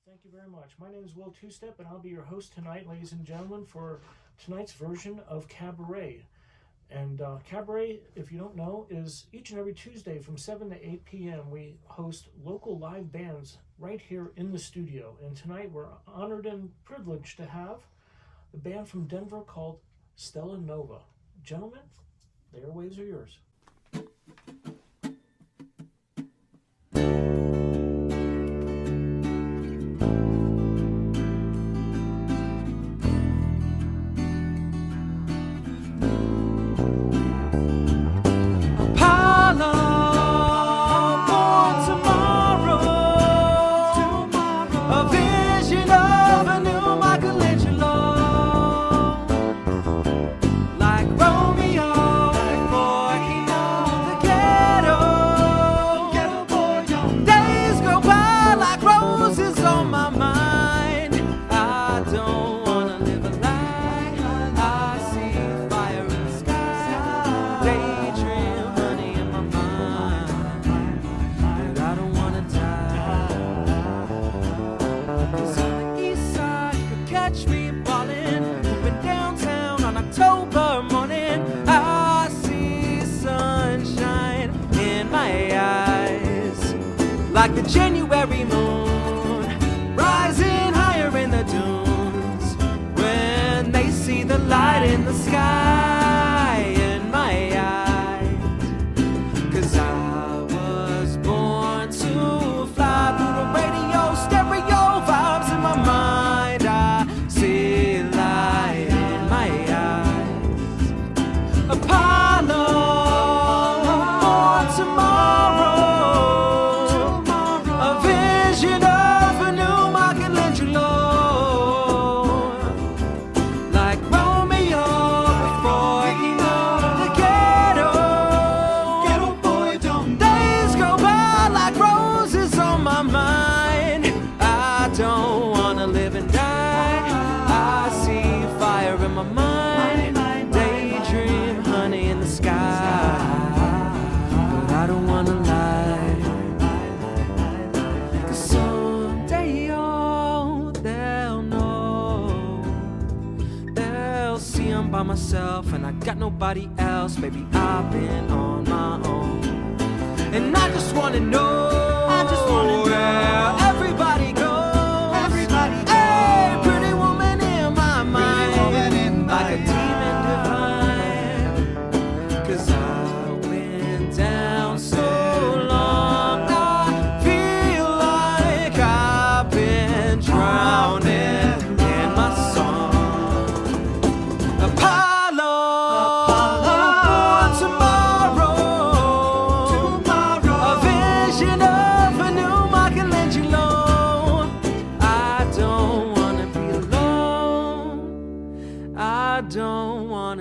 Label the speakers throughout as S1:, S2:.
S1: Thank you very much. My name is Will Two-Step, and I'll be your host tonight, ladies and gentlemen, for tonight's version of Cabaret. And Cabaret, if you don't know, is each and every Tuesday from 7 to 8 p.m. We host local live bands right here in the studio. And tonight we're honored and privileged to have the band from Denver called Stella Nova. Gentlemen, the airwaves are yours.
S2: Like the January moon, rising higher in the dunes, when they see the light in the sky in my eyes. 'Cause I was born to fly through the radio, stereo vibes in my mind. I see light in my eyes. Apollo, for tomorrow. Myself and I got nobody else, baby, I've been on my own. And I just wanna know, where everybody goes. Hey, pretty woman in my mind, like a demon divine. 'Cause I went down so long, I feel like I've been drowning in my song.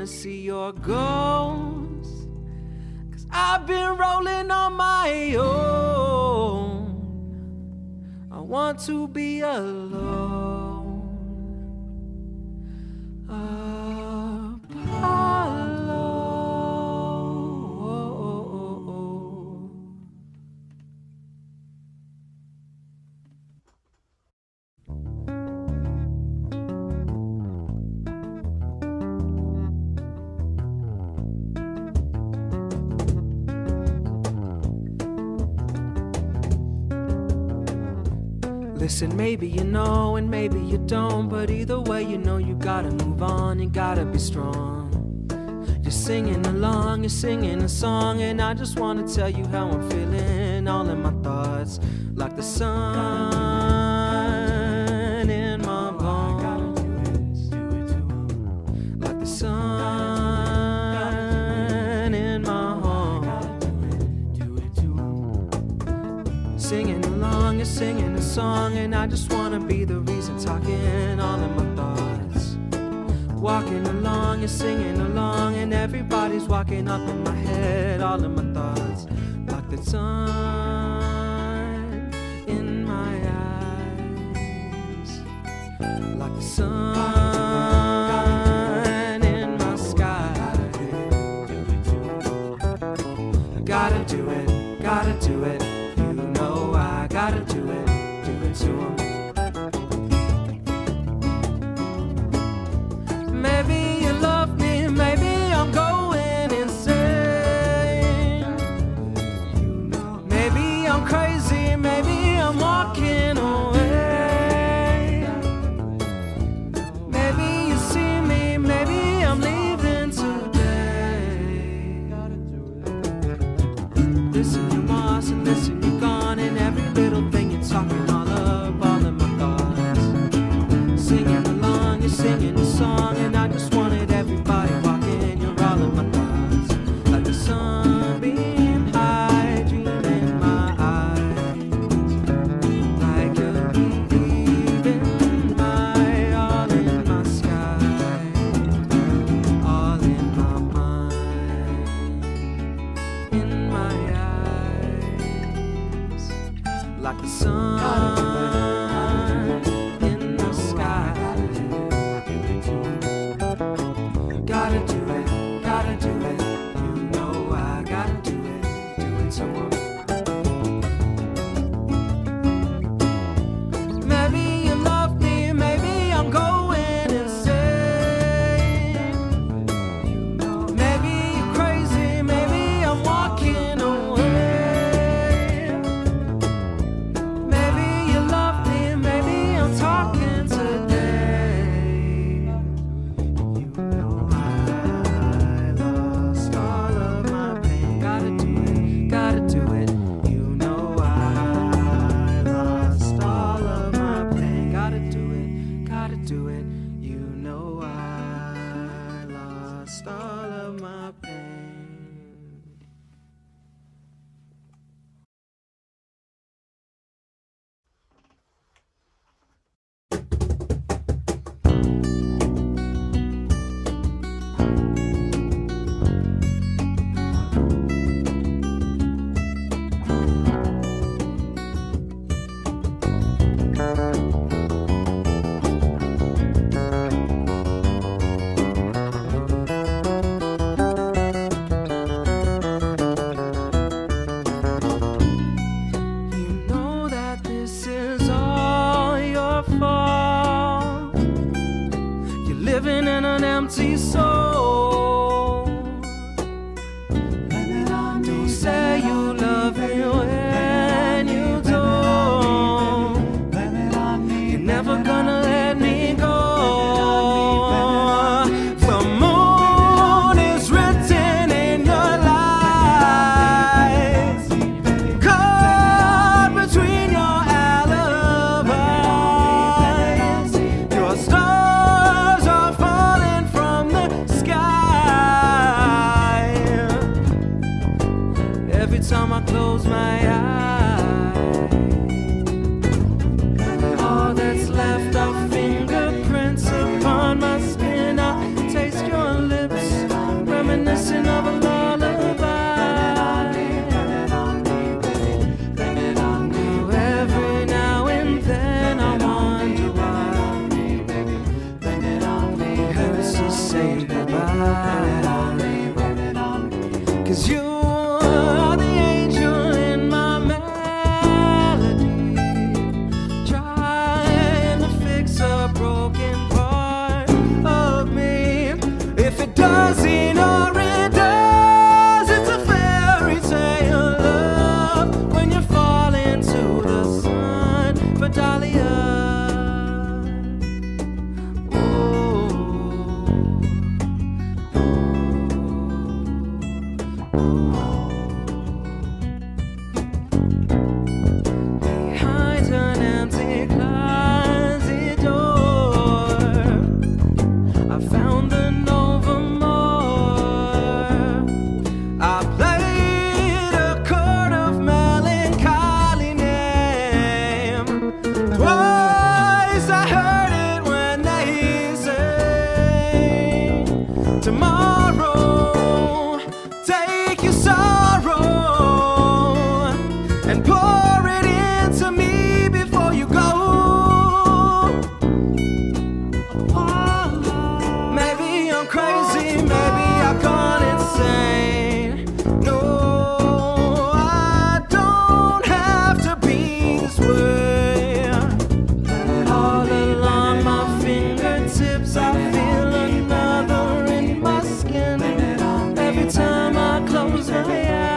S2: See your ghost, 'cause I've been rolling on my own. I want to be alone. Apollo. Listen, maybe you know and maybe you don't, but either way you know you gotta move on, you gotta be strong. You're singing along, you're singing a song, and I just wanna tell you how I'm feeling, all in my thoughts, like the sun in my bones, like the sun in my heart. Singing along, you're singing a song, and I just wanna be the reason, talking all in my thoughts. Walking along, you're singing along, and everybody's walking up in my head, all in my thoughts, like the sun in my eyes, like the sun in my sky. I gotta do it, you know I gotta do it to 'em. 'Cause you are the angel in my melody, trying to fix a broken part of me. If it doesn't or it does, it's a fairy tale love when you fall into the sun, Vidalia. Behind an empty closet door, I found an overmore. I played a chord of melancholy name. Twice I heard it when they say, tomorrow, take your sorrow and pour it into me before you go. Maybe I'm crazy, maybe I've gone insane. No, I don't have to be this way. All along my fingertips, I feel another in my skin. Every time I close my eyes.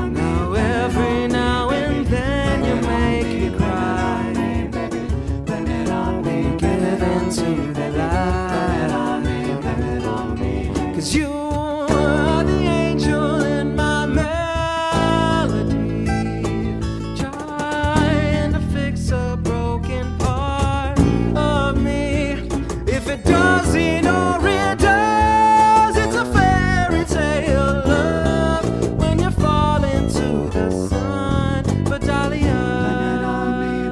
S2: Now every now and then you make me cry. Give into the light. 'Cause you are the angel in my melody, trying to fix a broken part of me. If it doesn't or it does, it's a fairy tale love when you fall into the sun, Vidalia.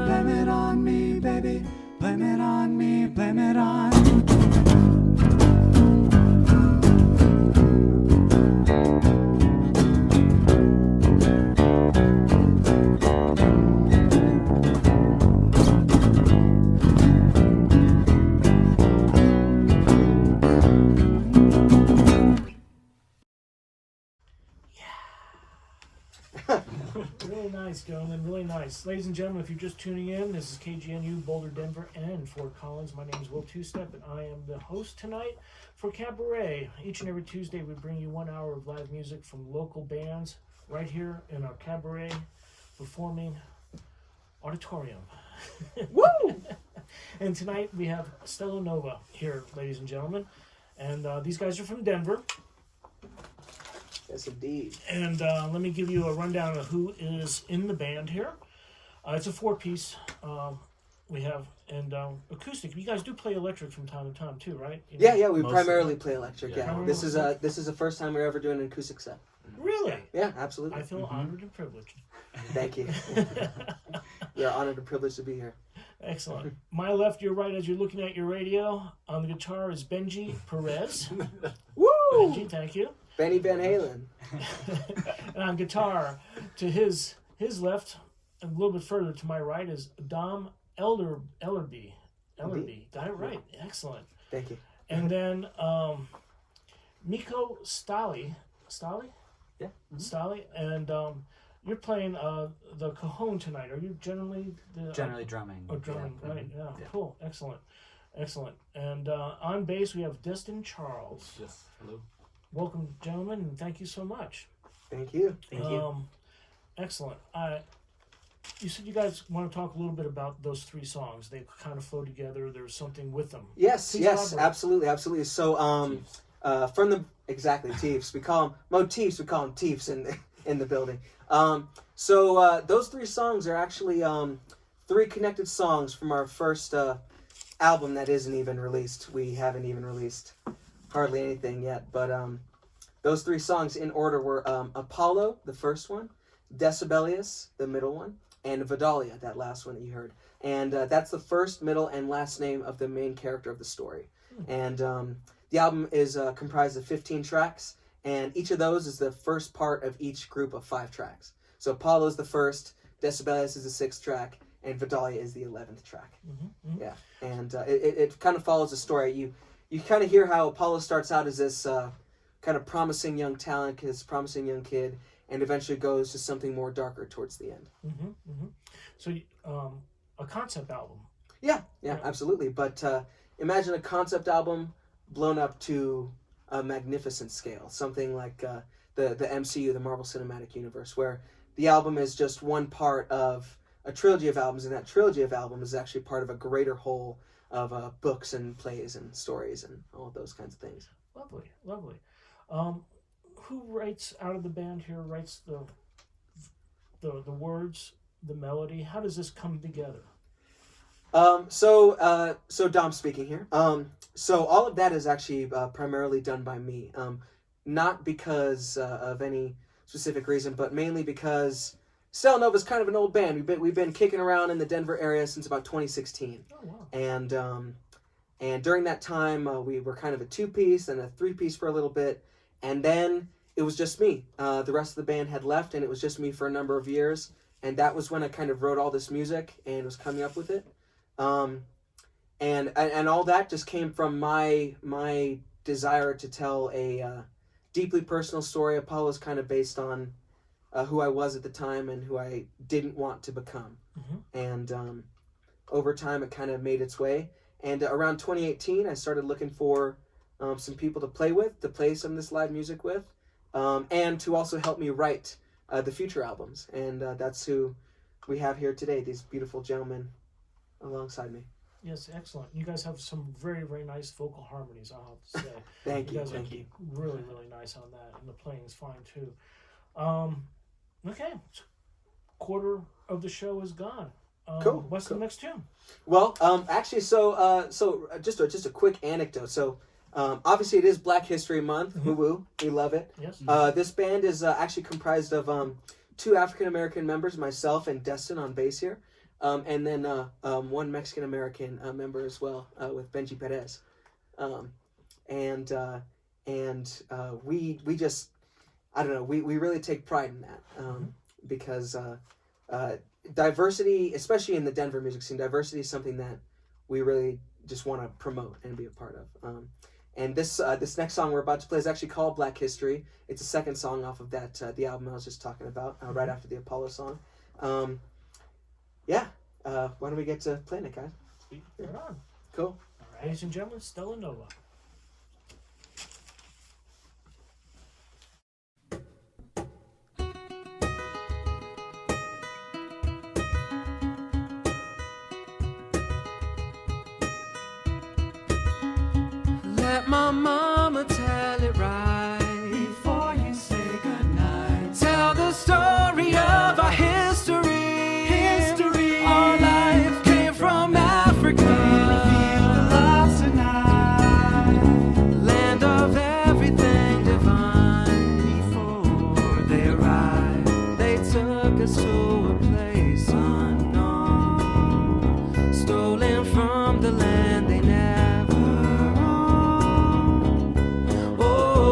S3: Blame it on me, baby. Blame it on me, blame it on.
S1: Really nice, gentlemen. Really nice. Ladies and gentlemen, if you're just tuning in, this is KGNU, Boulder, Denver, and Fort Collins. My name is Will Two-Step, and I am the host tonight for Cabaret. Each and every Tuesday, we bring you 1 hour of live music from local bands right here in our Cabaret performing auditorium.
S2: Woo!
S1: And tonight, we have Stella Nova here, ladies and gentlemen. And these guys are from Denver.
S2: Yes, indeed.
S1: And let me give you a rundown of who is in the band here. It's a four-piece. We have acoustic. You guys do play electric from time to time too, right? You know?
S2: Yeah, we
S4: Mostly.
S2: primarily play electric.
S4: Yeah.
S2: Yeah, this is the first time we're ever doing an acoustic set.
S1: Really?
S2: Yeah, absolutely.
S1: I feel honored and privileged.
S2: Thank you. We are honored and privileged to be here.
S1: Excellent. My left, your right, as you're looking at your radio. On the guitar is Benji Perez.
S2: Woo!
S1: Benji, thank you.
S2: Benny Van Halen.
S1: And on guitar, to his left, a little bit further to my right, is Dom Ellerby. Got it right. Excellent.
S2: Thank you.
S1: And then Miko Stali.
S2: Yeah.
S1: Stali. And you're playing the cajon tonight. Are you generally
S4: drumming.
S1: Oh, drumming,
S4: Yeah.
S1: right. Yeah.
S4: Yeah.
S1: Cool. Excellent. And on bass, we have Destin Charles.
S4: Yes. Hello.
S1: Welcome, gentlemen, and thank you so much.
S2: Thank you.
S4: Thank you.
S1: Excellent. You said you guys want to talk a little bit about those three songs. They kind of flow together. There's something with them.
S2: Yes,
S1: Please
S2: yes,
S1: elaborate.
S2: absolutely. So, from the Teefs. We call them motifs. We call them Teefs in the building. So those three songs are actually three connected songs from our first album that isn't even released. We haven't even released hardly anything yet, but those three songs in order were Apollo, the first one, Decibelius, the middle one, and Vidalia, that last one that you heard. And that's the first, middle, and last name of the main character of the story. And the album is comprised of 15 tracks, and each of those is the first part of each group of 5 tracks. So Apollo is the first, Decibelius is the 6th track, and Vidalia is the 11th track.
S1: Mm-hmm.
S2: Yeah, and it kind of follows the story.
S4: you kind of hear how Apollo starts out as this kind of promising young talent, this promising young kid, and eventually goes to something more darker towards the end.
S1: So, a concept album.
S4: Yeah, absolutely. But imagine a concept album blown up to a magnificent scale, something like the MCU, the Marvel Cinematic Universe, where the album is just one part of a trilogy of albums, and that trilogy of albums is actually part of a greater whole of books and plays and stories and all of those kinds of things.
S1: Lovely, lovely. Who writes out of the band here? Writes the words, the melody? How does this come together?
S4: So Dom speaking here. So all of that is actually primarily done by me. Not because of any specific reason, but mainly because Stella Nova's kind of an old band. We've been kicking around in the Denver area since about 2016.
S1: Oh, wow.
S4: And during that time, we were kind of a 2-piece and a 3-piece for a little bit, and then it was just me. The rest of the band had left, and it was just me for a number of years, and that was when I kind of wrote all this music and was coming up with it. And all that just came from my desire to tell a deeply personal story. Apollo's kind of based on who I was at the time and who I didn't want to become. And over time, it kind of made its way. And around 2018, I started looking for some people to play some of this live music with, and to also help me write the future albums. And that's who we have here today, these beautiful gentlemen alongside me.
S1: Yes, excellent. You guys have some very, very nice vocal harmonies, I'll have to say.
S4: Thank you.
S1: You guys are really, really nice on that, and the playing's fine too. Okay, quarter of the show is gone.
S4: Cool.
S1: What's the next tune?
S4: Well, actually, so just a quick anecdote. So, obviously, it is Black History Month. Woo woo, we love it.
S1: Yes.
S4: This band is actually comprised of 2 African American members, myself and Destin on bass here, and then 1 Mexican American member as well, with Benji Perez, and we just, I don't know, we really take pride in that, because diversity, especially in the Denver music scene, diversity is something that we really just want to promote and be a part of. And this next song we're about to play is actually called Black History. It's the second song off of that the album I was just talking about, right after the Apollo song. Why don't we get to playing it, guys?
S1: Right on.
S4: Cool.
S1: All right, ladies and gentlemen, Stella Nova.
S2: Let my mama tell it right
S3: Before you say goodnight,
S2: Tell the story of our history. Our life came from Africa,
S3: feel the love tonight.
S2: land of everything divine. Before they arrived, they took us to a place unknown, stolen from the land they never owned.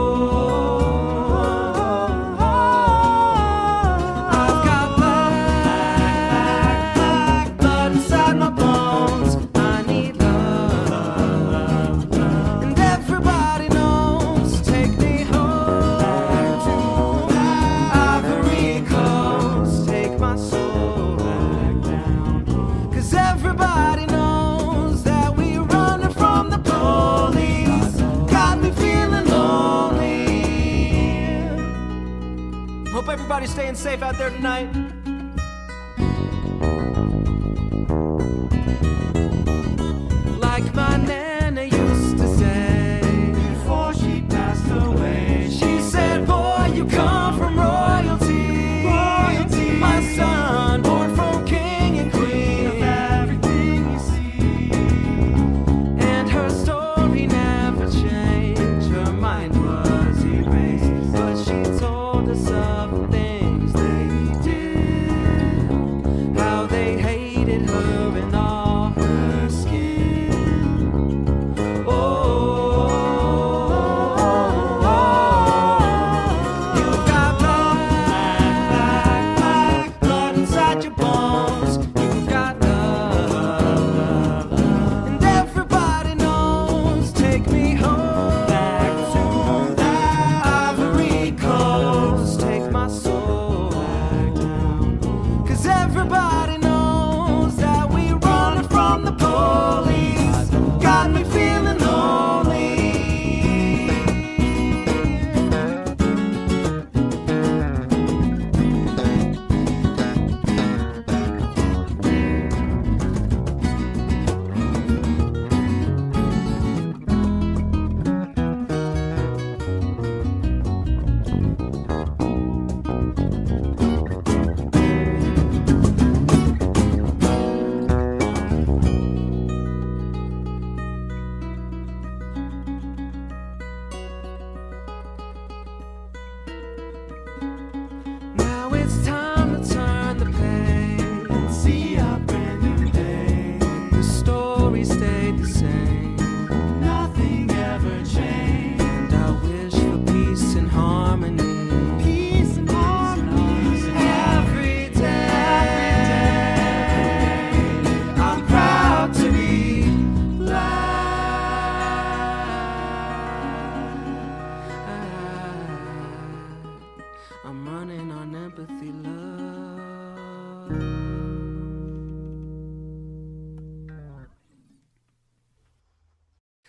S2: I've got black blood inside my bones. I need love, and everybody knows. Take me home to Ivory Coast. Take my soul back down, 'cause everybody knows that we're running from the police. Got me feeling lonely. Hope everybody's staying safe out there tonight. Like my nana used to say,
S3: Before she passed away,
S2: she said, boy, you come from royalty. My son, born from king and queen.
S3: of everything you see.
S2: And her story never changed. Her mind was erased, but she told us of the things they did. Everybody knows that we running from the police. Got me feeling lonely. Now it's time to turn the page and see a brand new day. The story stayed the same, nothing ever changed. And I wish for peace and harmony. Peace and harmony every day. I'm proud to be black. I'm running on empathy, love.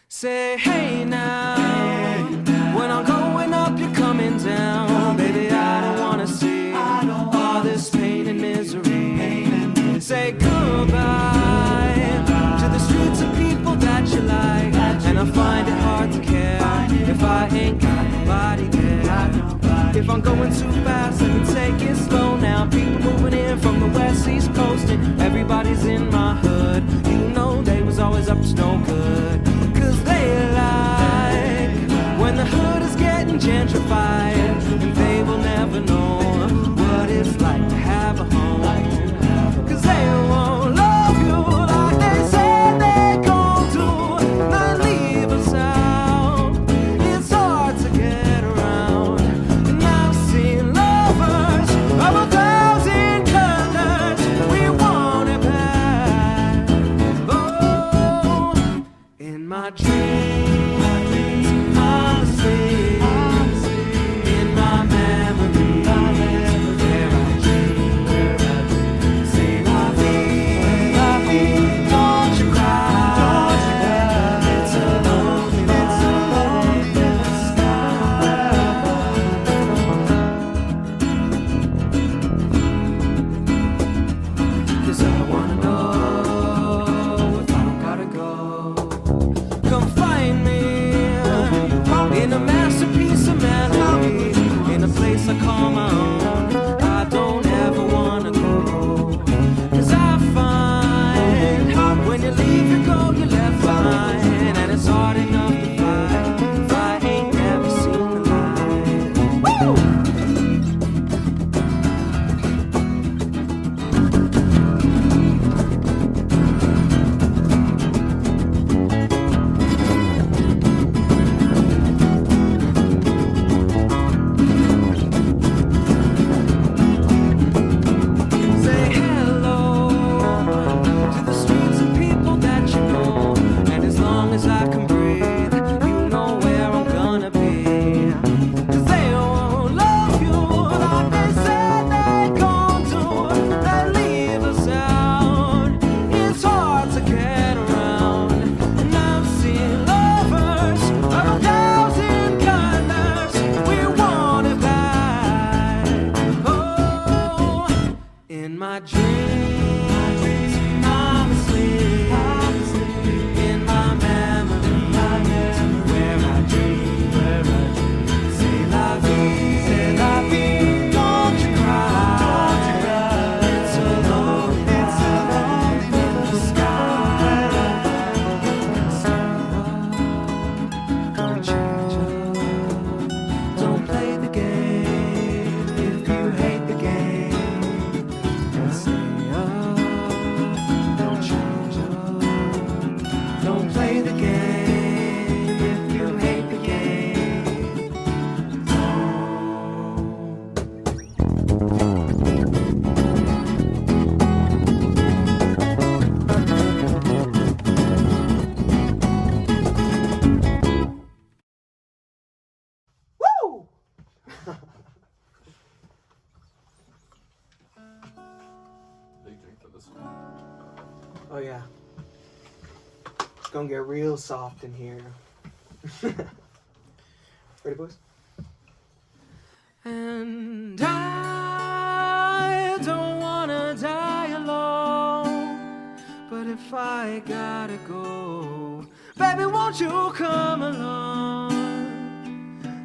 S2: Say hey now, when I'm going up, you're coming down. Baby, I don't wanna see all this pain and misery. Say goodbye to the streets and people that you like. And I find it hard to care if I ain't got nobody there. If I'm going too fast, let me take it slow now. People moving in from the west, east coast, and everybody's in my hood. You know they was always up to no good. Cause they like when the hood is getting gentrified, and they will never know what it's like to have a home. Cause they won't love you like they said they gon' do, not leave us out. It's hard to get around, and I've seen lovers of 1,000 colors. We want it back. Oh, in my dreams, I'm asleep. In my memories, where I dream. Say la vie, don't you cry. It's a lonely Cause I wanna know if I don't gotta go. Come find me in a masterpiece of melody, in a place I call my own. I don't ever wanna go. Cause I find when you leave, you go, you're left behind. And it's hard enough to fight if I ain't never seen the light. Woo! Say hello to the streets and people that you know. And as long as I can breathe, you know where I'm gonna be. Cause they won't love you like they said they gon' do, they leave us out. It's hard to get around, and I've seen lovers of 1,000 colors. We want it back. Oh, in my dreams, I'm asleep. In my memories, where I dream. Say la vie, don't you cry. It's alone in the sky. Don't change up, don't play the game if you hate the game. Stay up.
S5: this.
S4: Oh yeah. It's gonna get real soft in here. Ready, boys?
S2: And I don't wanna die alone, but if I gotta go, baby, won't you come along?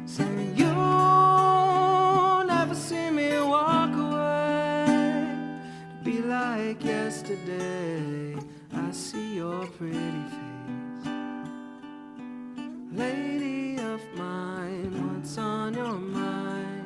S2: Saying you'll never see me walk away. To be like yesterday, I see your pretty face. Lady of mine, what's on your mind?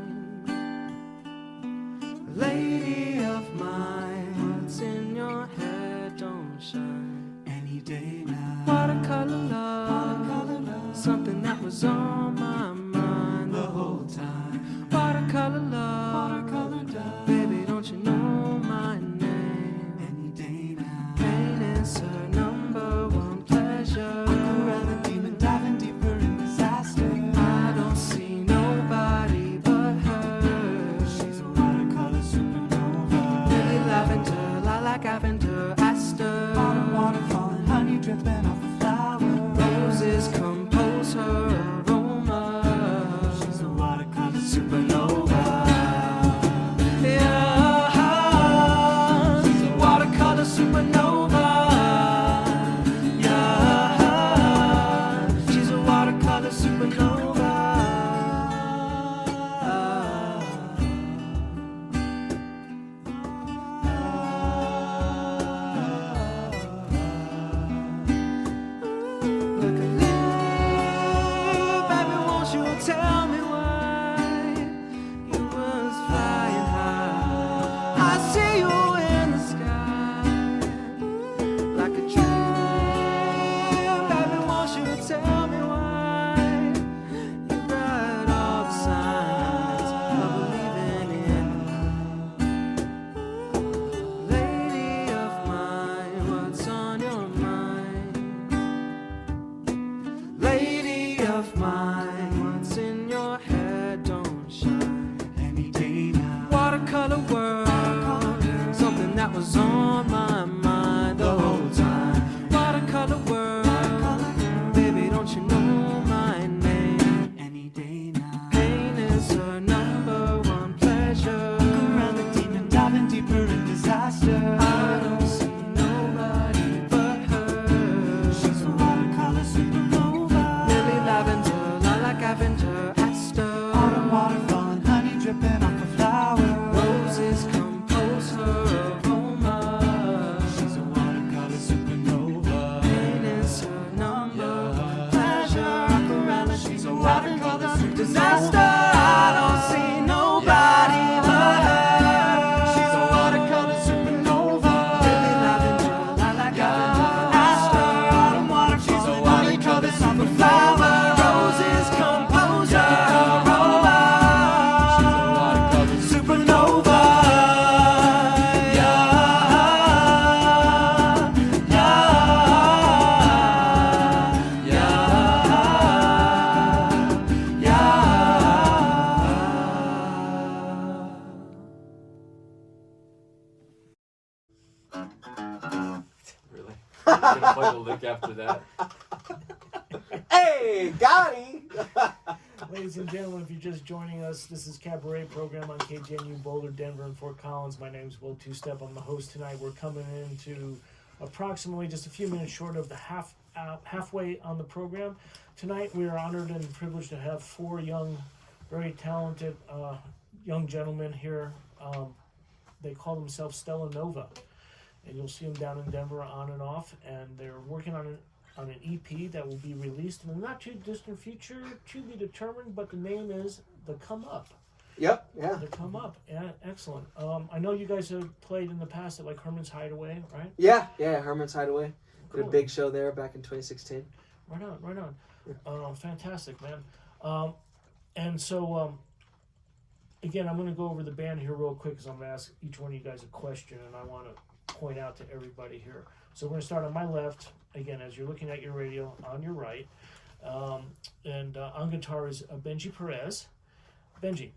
S2: Lady of mine, what's in your head? Don't shine.
S3: Any day now.
S2: Watercolor love, something that was on my mind the whole time. Watercolor love, baby, don't you know my name?
S3: Any day now.
S2: Pain is her number one pleasure.
S3: Rather demon diving deeper in disaster.
S2: I don't see nobody but her.
S3: She's a watercolor supernova.
S2: Lily lavender, lilac lavender, aster.
S3: Autumn water falling, honey dripping off the flowers.
S2: Roses compose her aroma.
S3: She's a watercolor
S2: Supernova. Yeah, she's a watercolor supernova. Yeah, she's a watercolor supernova. Look at me, baby, won't you tell me why you was flying high? I see you in the sky like a dream. Baby, won't you tell me why you read all the signs of believing in love? Lady of mine, what's on your mind? Lady of mine, what's in your head? Don't shine.
S3: any day now.
S2: Watercolor world, something that was on my mind the whole time. Watercolor world, baby, don't you know my name?
S3: Any day now.
S2: Pain is her number one pleasure.
S3: Rather demon diving deeper in disaster.
S2: I don't see nobody but her.
S3: She's a watercolor supernova.
S2: Lily lavender, lilac lavender, aster.
S3: Autumn water falling, honey dripping off the flowers.
S2: Roses compose her aroma.
S3: She's a watercolor supernova.
S2: Pain is her number one pleasure. She's a watercolor disaster. I don't see nobody but her.
S3: She's a watercolor supernova.
S2: Lily lavender, lilac lavender, aster. Autumn water
S3: She's a
S2: falling,
S3: watercolor
S2: honey flower. Roses compose her aroma. Supernova. Yeah, yeah, yeah, yeah.
S5: Really? You're gonna play the lick after that?
S4: Hey, Gotti!
S1: Ladies and gentlemen, if you're just joining us, this is Cabaret program on KGNU Boulder, Denver, and Fort Collins. My name is Will Two-Step. I'm the host tonight. We're coming into approximately just a few minutes short of the halfway on the program. Tonight, we are honored and privileged to have four young, very talented young gentlemen here. They call themselves Stella Nova, and you'll see them down in Denver on and off. And they're working on an EP that will be released in the not too distant future, to be determined, but the name is The Come Up.
S4: Yep, yeah.
S1: The Come Up. Yeah, excellent. I know you guys have played in the past at like Herman's Hideaway, right?
S4: Yeah, Herman's Hideaway. Did a
S1: Cool.
S4: big show there back in 2016.
S1: Right on. Fantastic, man. And so, again, I'm going to go over the band here real quick because I'm going to ask each one of you guys a question, and I want to point out to everybody here. So we're going to start on my left, again, as you're looking at your radio, on your right. And on guitar is Benji Perez. Benji.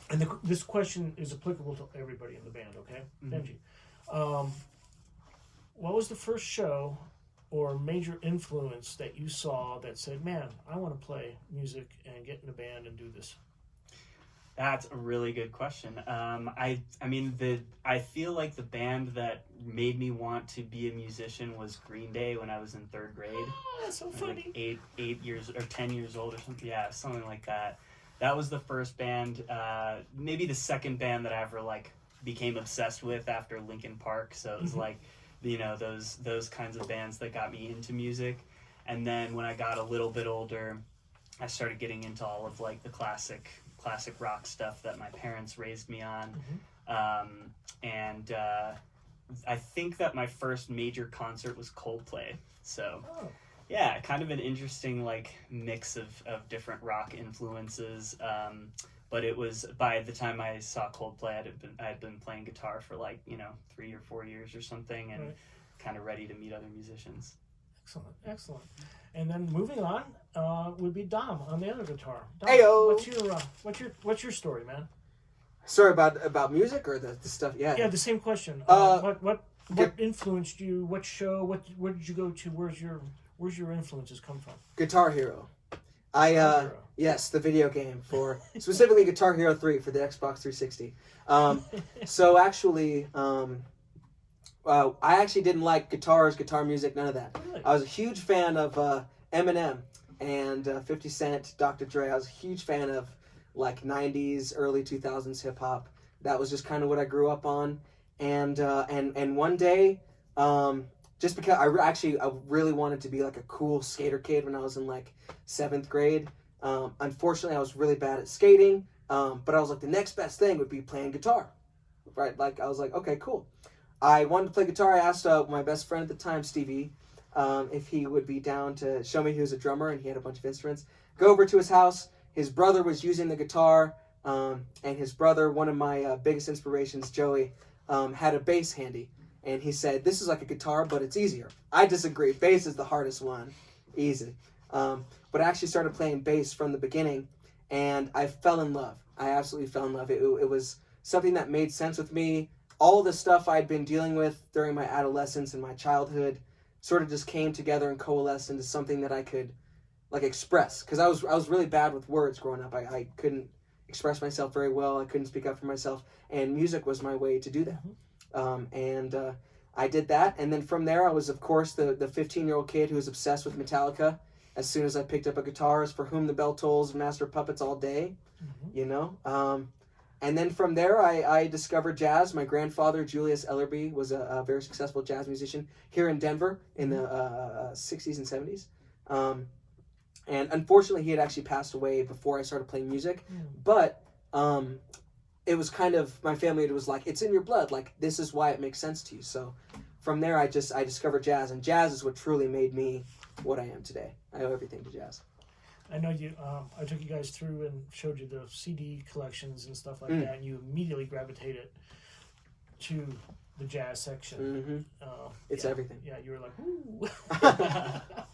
S1: And this question is applicable to everybody in the band, okay?
S3: Mm-hmm.
S1: Benji. what was the first show or major influence that you saw that said, man, I want to play music and get in a band and do this?
S6: That's a really good question. I mean, I feel like the band that made me want to be a musician was Green Day when I was in 3rd grade.
S1: Oh, that's so
S6: I was
S1: funny.
S6: like 8 years or 10 years old or something. Yeah, something like that. That was the first band. Maybe the second band that I ever like became obsessed with after Linkin Park. So it was like, you know, those kinds of bands that got me into music. And then when I got a little bit older, I started getting into all of like the classic rock stuff that my parents raised me on. I think that my first major concert was Coldplay. So yeah, kind of an interesting like mix of different rock influences. But it was, by the time I saw Coldplay, I had been playing guitar for like, 3 or 4 years or something, and kind of ready to meet other musicians.
S1: Excellent. And then moving on would be Dom on the other guitar. Dom,
S4: Heyo!
S1: What's your story, man?
S4: Sorry, about music or the stuff? Yeah.
S1: Yeah, the same question. What influenced you? What show? Where did you go to? Where's your influences come from?
S4: Guitar Hero.
S1: Hero.
S4: Yes, the video game for specifically Guitar Hero 3 for the Xbox 360. So actually, I actually didn't like guitar music, none of that.
S1: Really?
S4: I was a huge fan of Eminem and 50 Cent, Dr. Dre. I was a huge fan of like 90s, early 2000s hip hop. That was just kind of what I grew up on. And one day, just because I really wanted to be like a cool skater kid when I was in like 7th grade. Unfortunately, I was really bad at skating. But I was like, the next best thing would be playing guitar, right? Like I was like, okay, cool. I wanted to play guitar. I asked my best friend at the time, Stevie, if he would be down to show me. He was a drummer and he had a bunch of instruments. Go over to his house. His brother was using the guitar, and his brother, one of my biggest inspirations, Joey, had a bass handy. And he said, this is like a guitar, but it's easier. I disagree. Bass is the hardest one. Easy. But I actually started playing bass from the beginning, and I fell in love. I absolutely fell in love. It was something that made sense with me. All the stuff I'd been dealing with during my adolescence and my childhood sort of just came together and coalesced into something that I could like express. Because I was really bad with words growing up. I couldn't express myself very well. I couldn't speak up for myself. And music was my way to do that. I did that. And then from there, I was, of course, the 15-year-old kid who was obsessed with Metallica. As soon as I picked up a guitar, as For Whom the Bell Tolls, Master of Puppets all day, And then from there, I discovered jazz. My grandfather, Julius Ellerby, was a very successful jazz musician here in Denver in the 60s and 70s. And unfortunately, he had actually passed away before I started playing music. But it was kind of, my family was like, it's in your blood. Like, this is why it makes sense to you. So from there, I discovered jazz. And jazz is what truly made me what I am today. I owe everything to jazz.
S1: I know you. I took you guys through and showed you the CD collections and stuff like that, and you immediately gravitated to the jazz section.
S4: It's everything.
S1: Yeah, you were like, ooh.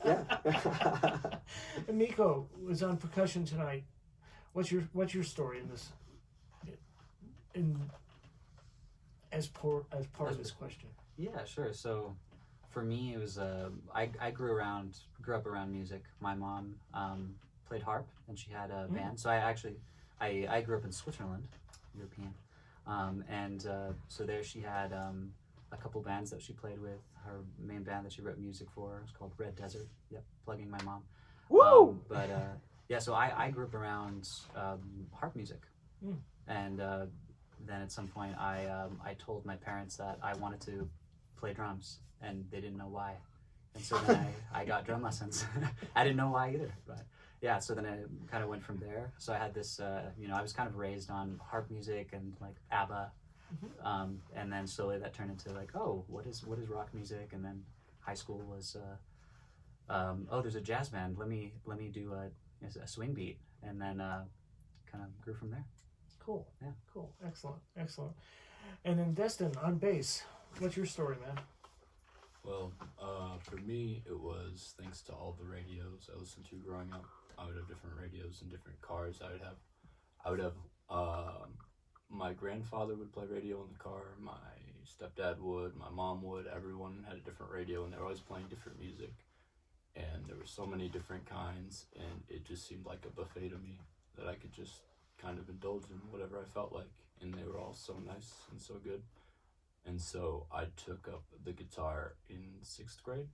S4: Yeah.
S1: And Nico was on percussion tonight. What's your story in this? As part of this question.
S7: Yeah, sure. So, for me, it was I grew up around music. My mom played harp, and she had a band. So I grew up in Switzerland, European, so there she had a couple bands that she played with. Her main band that she wrote music for was called Red Desert. Yep, plugging my mom.
S4: Woo!
S7: Yeah, so I grew up around harp music, and then at some point I told my parents that I wanted to play drums, and they didn't know why. And so then I got drum lessons. I didn't know why either, but yeah, so then I kind of went from there. So I had this, I was kind of raised on harp music and like ABBA, and then slowly that turned into like, oh, what is rock music? And then high school was, there's a jazz band. Let me do a swing beat, and then kind of grew from there.
S1: Cool.
S7: Yeah.
S1: Cool. Excellent. And then Destin on bass. What's your story, man?
S5: Well, for me, it was thanks to all the radios I listened to growing up. I would have different radios in different cars. I would have my grandfather would play radio in the car. My stepdad would, my mom would. Everyone had a different radio, and they were always playing different music. And there were so many different kinds, and it just seemed like a buffet to me that I could just kind of indulge in whatever I felt like. And they were all so nice and so good. And so I took up the guitar in 6th grade,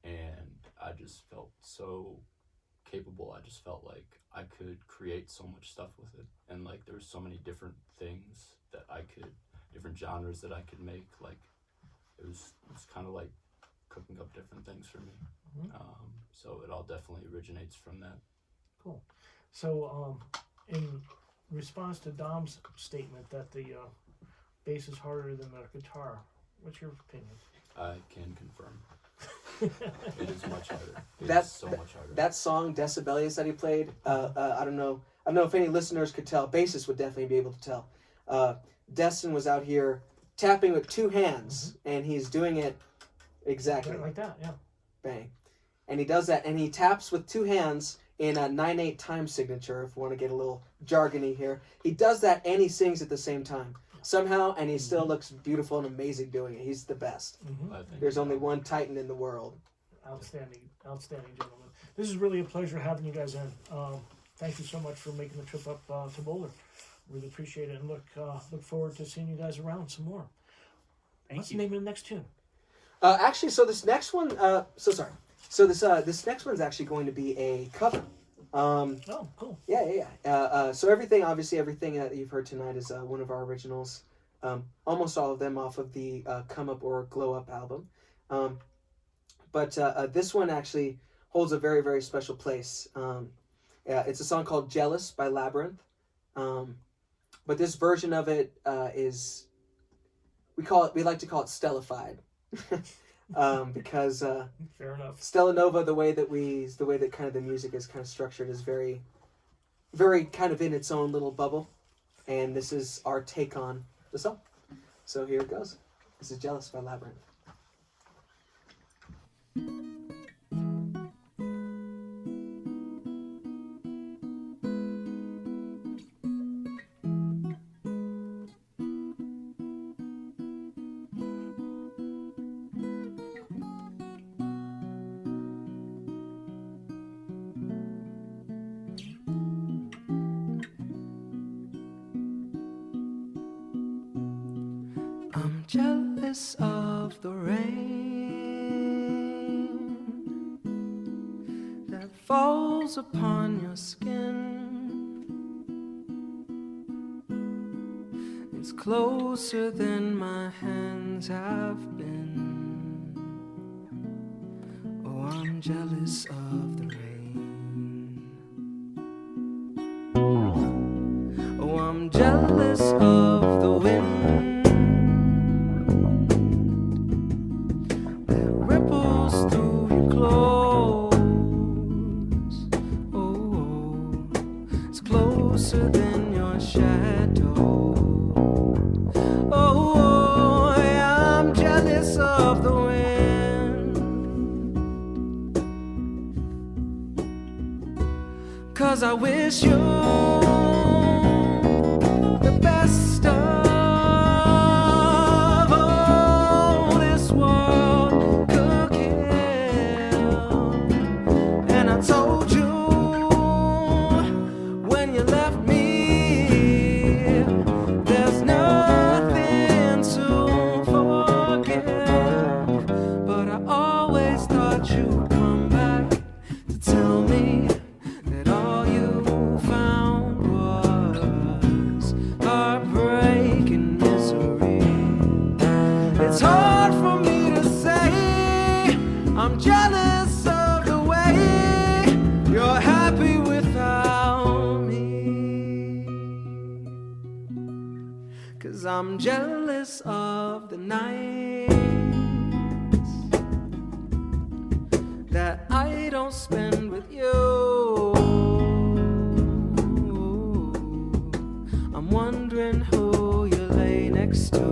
S5: and I just felt so capable. I just felt like I could create so much stuff with it, and like there were so many different things that I could, different genres that I could make. Like it was kind of like cooking up different things for me. So it all definitely originates from that.
S1: Cool. So in response to Dom's statement that the bass is harder than the guitar, what's your opinion?
S5: I can confirm. It is much harder.
S4: That's
S5: so much harder.
S4: That song Decibelius that he played. I don't know if any listeners could tell. Bassists would definitely be able to tell. Destin was out here tapping with 2 hands, and he's doing it exactly
S1: Like that, yeah.
S4: bang, and he does that, and he taps with 2 hands in a 9/8 time signature. If we want to get a little jargony here, he does that, and he sings at the same time somehow, and he still looks beautiful and amazing doing it. He's the best.
S5: I think
S4: There's only one Titan in the world.
S1: Outstanding, gentlemen. This is really a pleasure having you guys in. Thank you so much for making the trip up to Boulder. Really appreciate it, and look forward to seeing you guys around some more. What's the name of the next tune?
S4: Actually, so this next one, this next one's actually going to be a cover.
S1: Oh, cool.
S4: Yeah. So everything that you've heard tonight is one of our originals. Almost all of them off of the Come Up or Glow Up album. But this one actually holds a very, very special place. It's a song called Jealous by Labyrinth. But this version of it is, we like to call it Stellafied. Because
S1: fair enough.
S4: Stella Nova, the way that kind of the music is kind of structured is very, very kind of in its own little bubble, and this is our take on the song. So here it goes. This is Jealous by Labyrinth.
S2: I'm jealous of the rain that falls upon your skin. It's closer than my hands have been. Oh, I'm jealous of the rain. Oh, I'm jealous of the wind that ripples through your clothes. Oh, it's closer than your shadow. Oh, yeah, I'm jealous of the wind, 'cause I wish you the best of all this world could give. And I told you when you left me, there's nothing to forgive. But I always thought you'd come back to tell me that all you found was heartbreak and misery. It's hard for me to say I'm jealous of the way you're happy without me, 'cause I'm jealous of the nights that I don't spend with you. I'm wondering who you lay next to.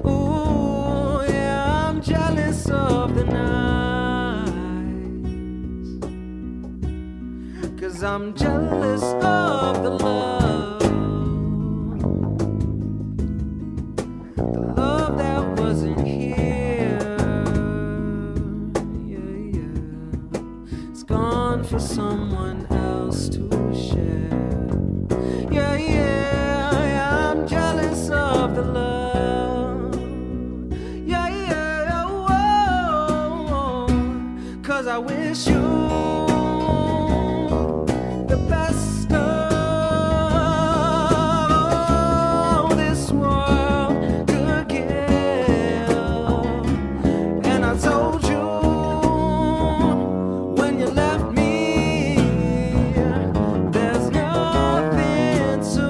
S2: Ooh, yeah, I'm jealous of the nights, 'cause I'm jealous of the love for someone else to share. Yeah, yeah, I'm jealous of the love. Yeah, yeah, whoa, 'cause I wish you the best of this world could give. And I told you when you left me, there's nothing to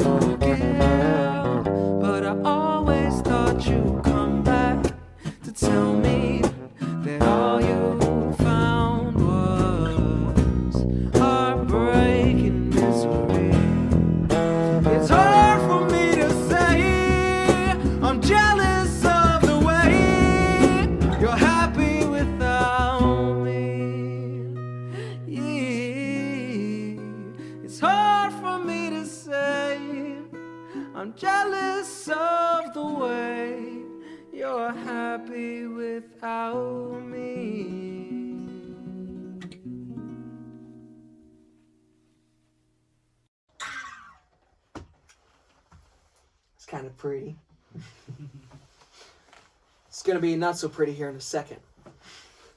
S2: forgive. But I always thought you'd come back to tell me that all you found was heartbreaking misery. It's hard for me to say I'm jealous of the way you're happy without me. Yeah. It's hard for me to say I'm jealous of the way you're happy without me.
S4: It's kind of pretty. It's gonna be not so pretty here in a second.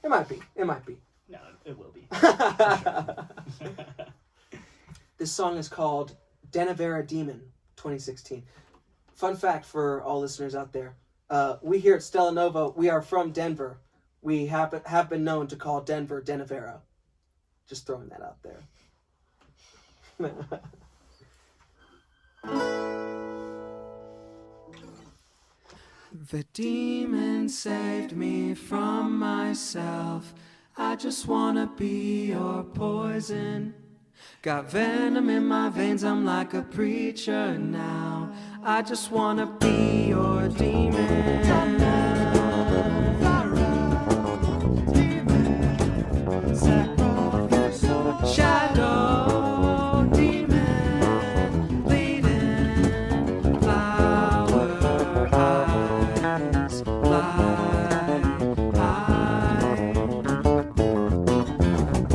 S4: It might be. It might be.
S6: No, it will be.
S4: This song is called Denavera Demon 2016. Fun fact for all listeners out there. We here at Stella Nova, we are from Denver. We have been known to call Denver Denavera. Just throwing that out there.
S2: The demon saved me from myself. I just wanna be your poison. Got venom in my veins, I'm like a preacher now. I just wanna be your demon. Shadow demon, bleeding flower eyes, fly high.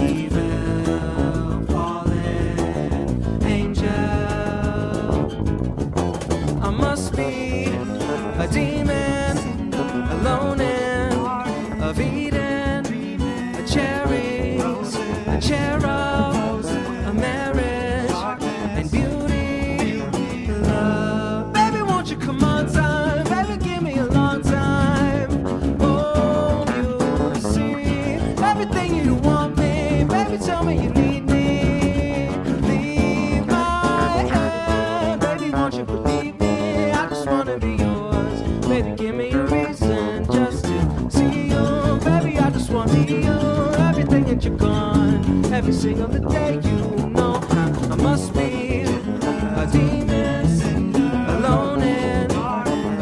S2: Evil fallen angel. I must be a demon, alone in of Eden, a cherry, a cherub, a marriage, and beauty, love. Baby, won't you come on time? Baby, give me a long time. Oh, you to see everything you want me. Baby, tell me you need me. Leave my hand. Baby, won't you believe me? I just wanna be yours. Baby, give me a reason just to see you. Baby, I just want you. Everything that you're gone. Every single day, you know I must be a demon, alone in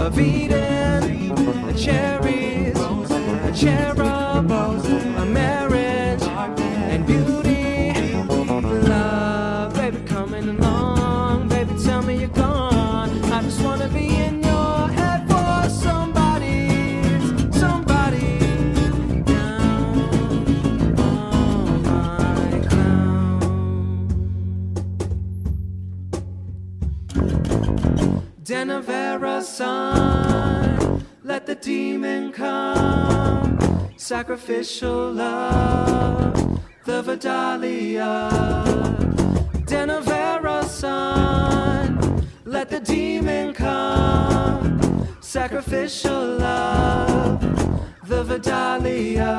S2: of Eden, a cherries, a cherub, a marriage, and beauty, love. Baby, coming along, baby, tell me you're gone. I just wanna be in your head for somebody down on my clown. Denavera sun, let the demon come. Sacrificial love, the Vidalia. Denavera sun, let the demon come. Sacrificial love, the Vidalia.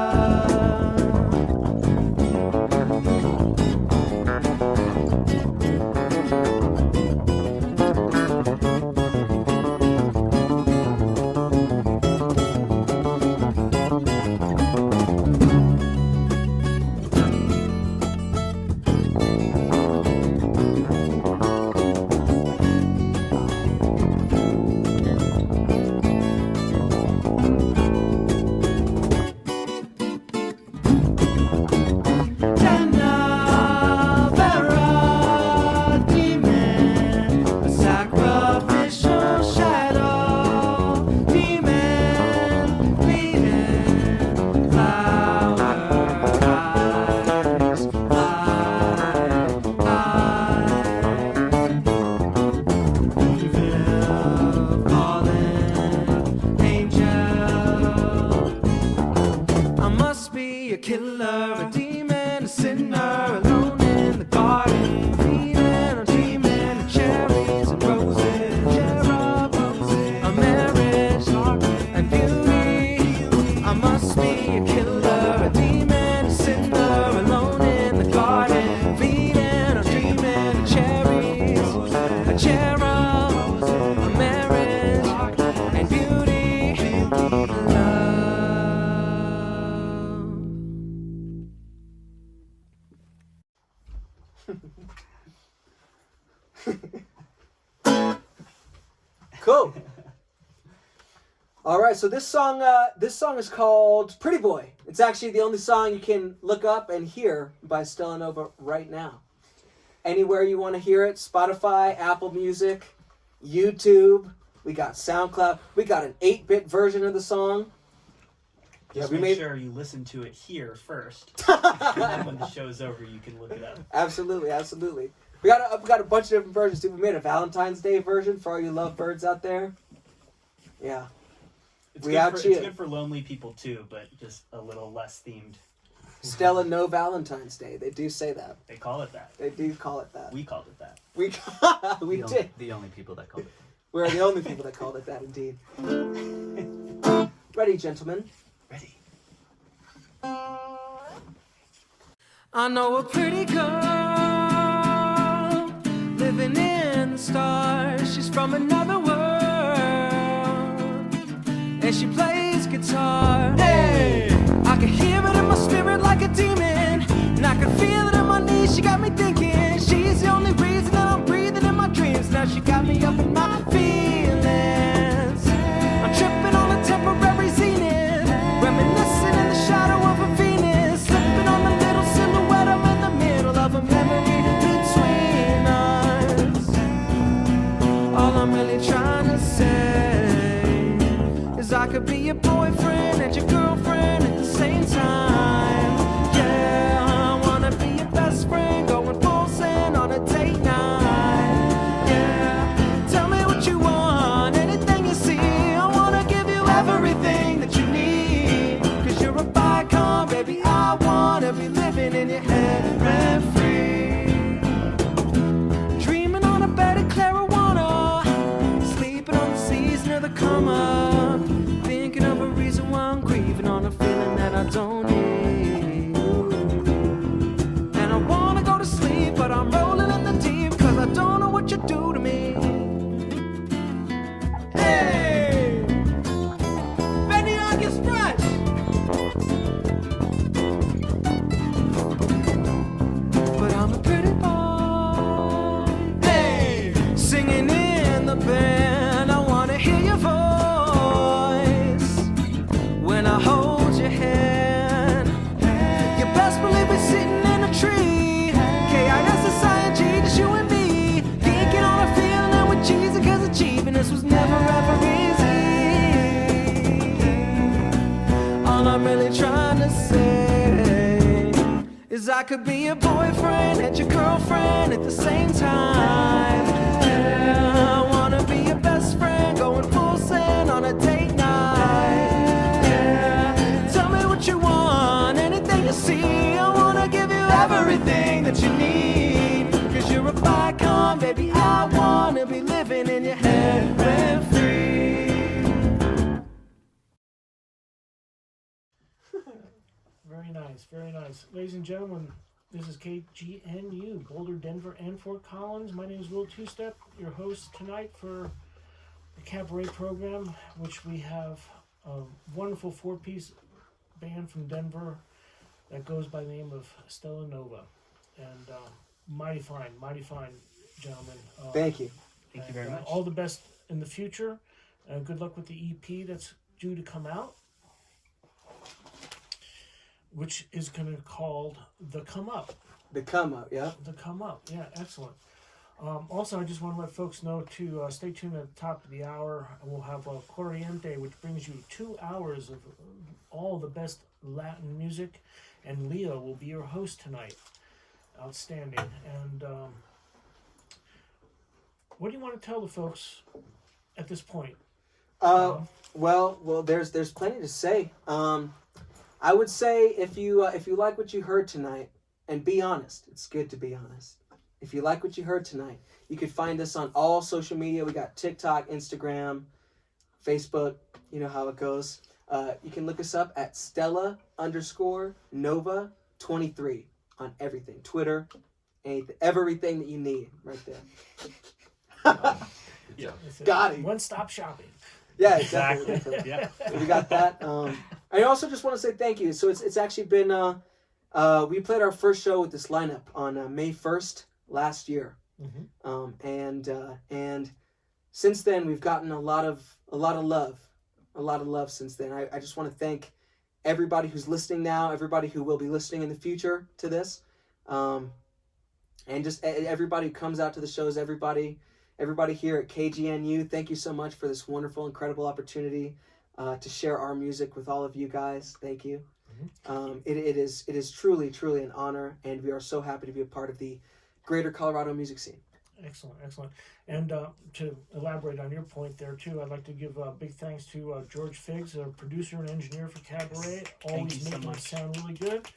S2: killer, a demon, a sinner, alone in the garden, feeding and dreaming of cherries and roses, cherub roses, a marriage and beauty. I must be a killer, a demon, a sinner, alone in the garden, feeding and dreaming of cherries, a cherub, a marriage and beauty.
S4: Cool. All right, so this song is called "Pretty Boy." It's actually the only song you can look up and hear by Stella Nova right now. Anywhere you want to hear it, Spotify, Apple Music, YouTube. We got SoundCloud. We got an 8-bit version of the song.
S6: Just
S4: we
S6: make
S4: made-
S6: sure you listen to it here first. And then when the show's over, you can look it up.
S4: Absolutely, absolutely. We got a bunch of different versions too. We made a Valentine's Day version for all you lovebirds out there. Yeah.
S6: It's,
S4: We
S6: good,
S4: out
S6: for,
S4: here.
S6: it's good for lonely people too, but just a little less themed.
S4: Stella, no Valentine's Day. They do say that.
S6: They call it that.
S4: They do call it that.
S6: We called it that.
S4: We did.
S7: The only people that called it.
S4: We're the only people that called it that, indeed. Ready, gentlemen?
S6: Ready.
S2: I know a pretty girl living in the stars. She's from another world, and she plays guitar. Hey, I can hear it in my spirit like a demon, and I can feel it in my knees. She got me thinking she's the only reason that I'm breathing in my dreams. Now she got me up in my feelings. I'm tripping on a temporary zenith, reminiscing in the shadow of a Venus, slipping on the little silhouette. I'm in the middle of a memory between us. All I'm really trying to say is I could be your boyfriend and your girlfriend at the same time. Yeah, I wanna be your best friend, going full send on a date night. Yeah, tell me what you want, anything you see. I wanna give you everything that you need. Cause you're a icon, baby, I wanna be living in your head rent free. Dreaming on a bed of clarijuana, sleeping on the seas near the come up, thinking of a reason why I'm grieving on a feeling that I don't need. And I wanna go to sleep, but I'm rolling in the deep, cause I don't know what you do to me. Hey, Benny on gets fresh. But I'm a pretty boy. Hey, singing in the band, I wanna hear your voice when I hold your hand. You best believe we're sitting in a tree. KISSING, just you and me, thinking on a feeling that we're cheesy, cause achieving this was never ever easy. All I'm really trying to say is I could be your boyfriend and your girlfriend at the same time. Yeah, I wanna be your best friend, going full send on a date night. Yeah, tell me what you want, anything you see. I wanna give you everything that you need. Cause you're a icon, baby, I wanna be living in your head rent free.
S1: Very nice, very nice. Ladies and gentlemen, this is KGNU, Boulder, Denver, and Fort Collins. My name is Will Two-Step, your host tonight for the Cabaret program, which we have a wonderful 4-piece band from Denver that goes by the name of Stella Nova. And mighty fine gentlemen.
S4: Thank you.
S6: Thank you very much.
S1: All the best in the future. Good luck with the EP that's due to come out, which is going to be called The Come Up.
S4: The come up, yeah.
S1: The Come Up, yeah, excellent. Also, I just want to let folks know to stay tuned at the top of the hour. We'll have Corriente, which brings you 2 hours of all the best Latin music, and Leo will be your host tonight. Outstanding. And what do you want to tell the folks at this point?
S4: Well, there's plenty to say. I would say if you like what you heard tonight, and be honest, it's good to be honest. If you like what you heard tonight, you could find us on all social media. We got TikTok, Instagram, Facebook. You know how it goes. You can look us up at Stella_Nova23 on everything. Twitter, anything, everything that you need right there.
S5: Yeah.
S4: Got it.
S1: One-stop shopping.
S4: Yeah,
S6: Exactly.
S4: definitely.
S6: Yeah.
S4: We got that. I also just want to say thank you. So it's actually been we played our first show with this lineup on May 1st last year, and since then we've gotten a lot of love since then. I just want to thank everybody who's listening now, everybody who will be listening in the future to this, and just everybody who comes out to the shows, everybody here at KGNU. Thank you so much for this wonderful, incredible opportunity to share our music with all of you guys. Thank you. It is truly an honor, and we are so happy to be a part of the greater Colorado music scene.
S1: Excellent. And to elaborate on your point there too, I'd like to give big thanks to George Figgs, our producer and engineer for Cabaret, always making it sound really good.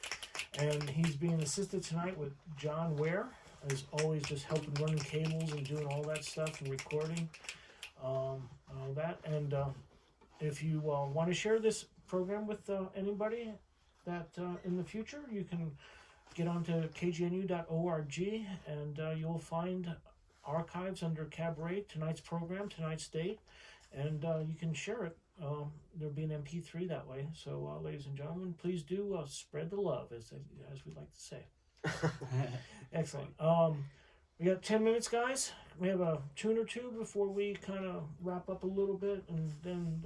S1: And he's being assisted tonight with John Ware, as always, just helping running cables and doing all that stuff and recording, all that. And if you want to share this program with anybody that in the future, you can get onto kgnu.org, and you'll find archives under Cabaret, tonight's program, tonight's date, and you can share it. There'll be an MP3 that way. So, ladies and gentlemen, please do spread the love, as we like to say. Excellent. We got 10 minutes, guys. We have a tune or two before we kind of wrap up a little bit, and then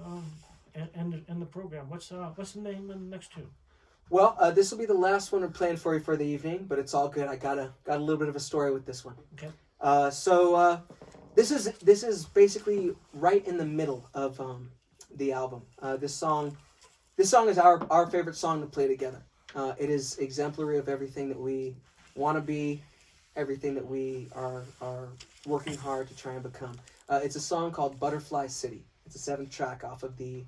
S1: end the program. What's the name of the next tune?
S4: Well, this will be the last one we're playing for you for the evening, but it's all good. I got a little bit of a story with this one.
S1: Okay.
S4: So this is basically right in the middle of the album. This song is our favorite song to play together. It is exemplary of everything that we want to be, everything that we are working hard to try and become. It's a song called Butterfly City. It's a 7th track off of the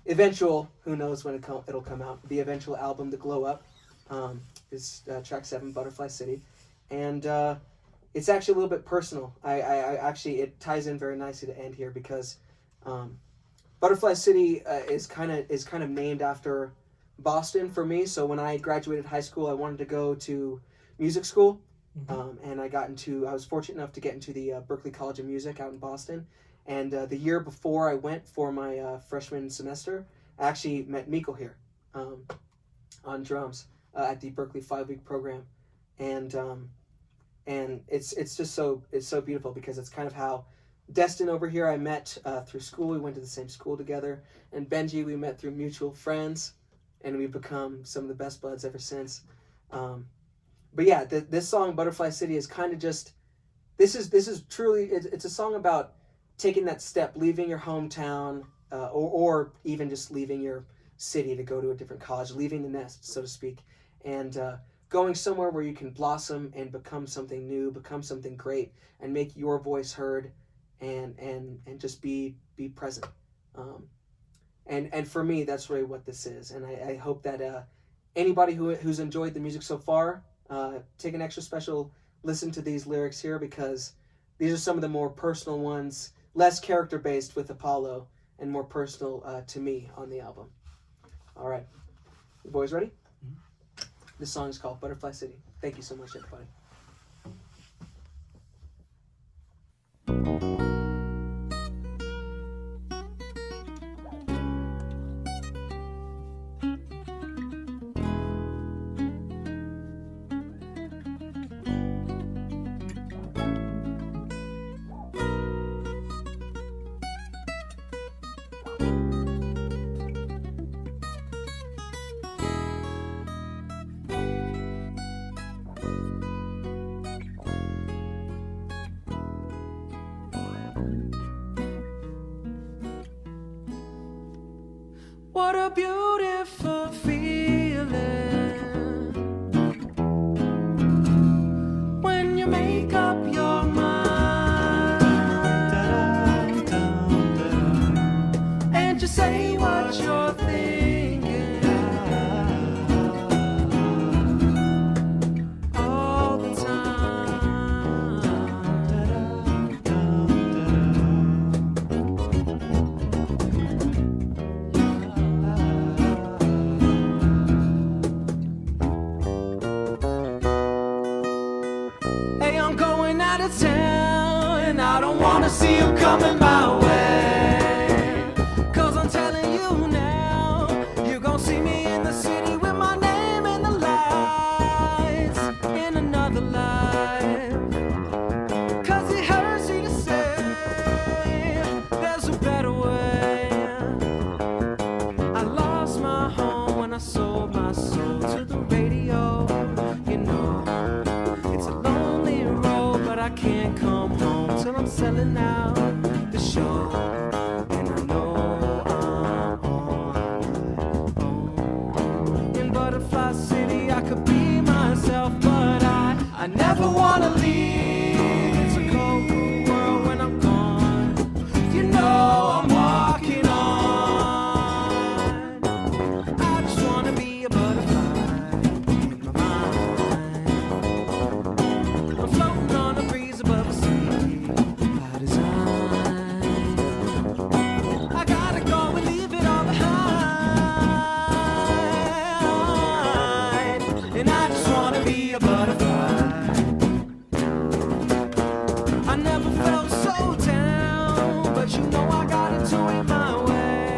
S4: eventual, who knows when it'll come out, the eventual album, The Glow Up, is track 7, Butterfly City. And it's actually a little bit personal. I actually, it ties in very nicely to end here because Butterfly City is kind of named after Boston for me. So when I graduated high school, I wanted to go to music school, and I was fortunate enough to get into the Berklee College of Music out in Boston. And the year before I went for my freshman semester, I actually met Miko here on drums at the Berklee 5-week program, and it's so beautiful because it's kind of how Destin over here I met through school. We went to the same school together, and Benji we met through mutual friends, and we've become some of the best buds ever since. But yeah, this song Butterfly City is kind of just this is truly it's a song about taking that step, leaving your hometown, or even just leaving your city to go to a different college, leaving the nest, so to speak, and going somewhere where you can blossom and become something new, become something great, and make your voice heard, and just be present. And for me, that's really what this is. And I hope that anybody who's enjoyed the music so far, take an extra special listen to these lyrics here, because these are some of the more personal ones, less character-based with Apollo, and more personal to me on the album. All right. You boys ready? Mm-hmm. This song is called Butterfly City. Thank you so much, everybody.
S2: What a beautiful feeling when you make up your mind and you say what you're thinking. see them coming my way. 'Cause I'm telling you now, you're gonna see me in the city with my name in the lights in another life. 'Cause it hurts you to say there's a better way. I lost my home when I sold my soul to the radio. You know, it's a lonely road, but I can't come home till I'm selling out the show. And I know I'm on my own. In Butterfly City, I could be myself, but I never wanna leave. It's a cold, cruel world when I'm gone. You know I'm walking on. I just wanna be a butterfly in my mind. I'm floating on a breeze above the sea by design. I gotta go and leave it all behind. And I just wanna be a butterfly. I never felt so down, but you know I gotta do it my way.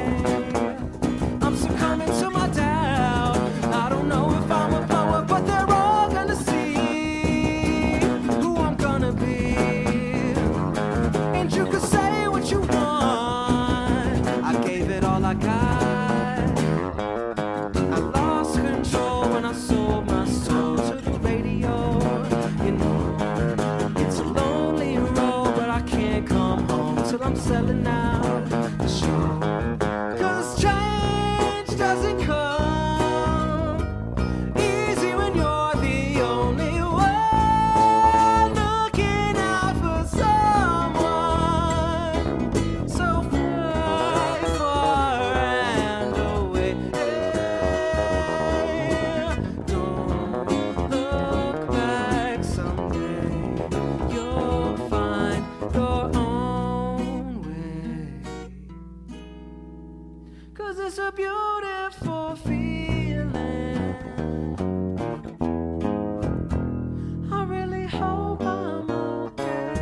S2: I'm succumbing to my doubt. I don't know if I'm a poet, but they're all gonna see who I'm gonna be. And you can say what you want. I gave it all I got. I lost control when I sold my soul to the radio. You know, it's a lonely road, but I can't come home till I'm selling out the show. 'Cause change doesn't come easy when you're the only one looking out for someone so far and away. Don't look back, someday you'll find your own way. 'Cause it's a beautiful feeling. I really hope I'm okay.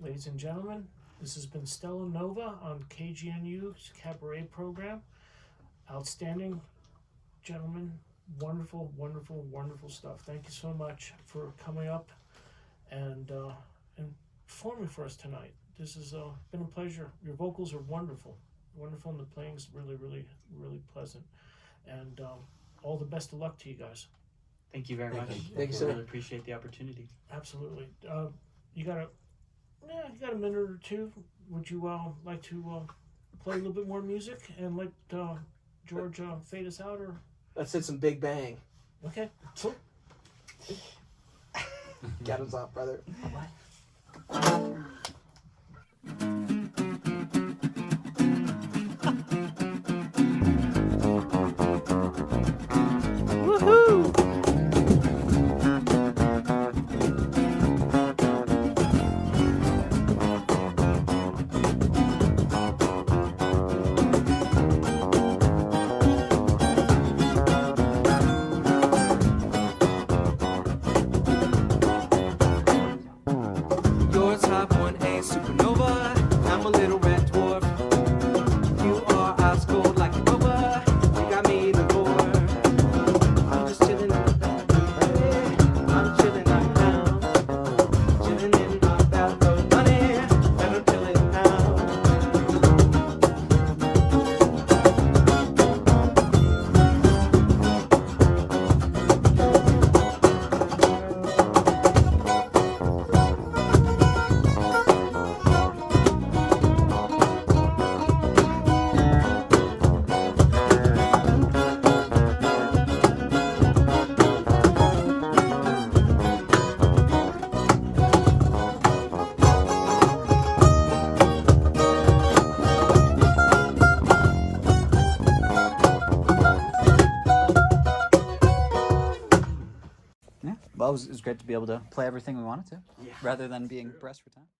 S1: Ladies and gentlemen, this has been Stella Nova on KGNU's Cabaret program. Outstanding, gentlemen. Wonderful, wonderful, wonderful stuff. Thank you so much for coming up and performing for us tonight. This has been a pleasure. Your vocals are wonderful, wonderful, and the playing's really, really, really pleasant. And all the best of luck to you guys.
S6: Thank you very much.
S4: Thank you,
S6: I
S4: sir.
S6: really appreciate the opportunity.
S1: Absolutely. You got a minute or two. Would you like to play a little bit more music and let George fade us out? Or
S4: Let's hit some Big Bang.
S1: okay, cool.
S4: Get us off, brother.
S2: You're a type 1A supernova. I'm a little red dwarf. You are ice cold like a rover. You got me in the door. I'm just chilling in the back. I'm chilling out.
S3: Well, it was great to be able to play everything we wanted to,
S6: Yeah.
S3: rather than being pressed for time.